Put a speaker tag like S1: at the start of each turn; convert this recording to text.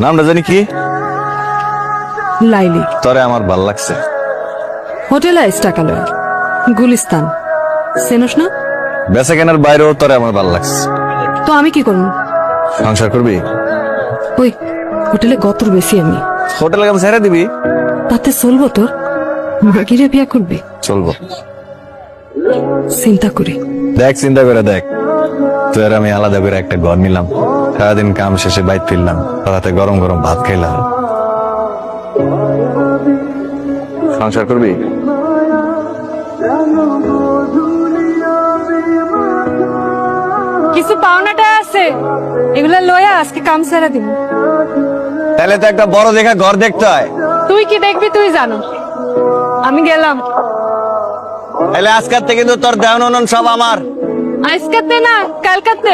S1: নামটা জানি কি?
S2: লাইলি।
S1: তরে আমার ভাল লাগছে।
S2: হোটেল আইস টাকা লয়, গুলিস্তান চেনস না?
S1: বেচা কেনার বাইরেও তরে আমার ভাল লাগছে।
S2: তো আমি কি করবো?
S1: সংসার করবি?
S2: ওই হোটেলে গতর বেশি আমি।
S1: হোটেলে কাম ছেড়ে দিবি?
S2: তাতে চলবো তোর? মাগিরে বিয়া করবি?
S1: চলবো।
S2: চিন্তা করি।
S1: দেখ, চিন্তা করে দেখ, তুই আর আমি আলাদা করে একটা ঘর নিলাম, সারাদিন কাম শেষে বাইট ফিরলাম, রাতে গরম গরম ভাত খাইলাম। সংসার করবি?
S2: কিছু পাওনাটা আছে, এগুলা লয়া আজকে কাম ছেড়ে দিব।
S1: তাহলে তো একটা বড় দেখা ঘর দেখতে হয়।
S2: তুই কি দেখবি তুই জানো, আমি গেলাম।
S1: তাহলে আজকাল থেকে কিন্তু তোর দেওয়ান সব আমার।
S2: আজকাতে না কালকাতে।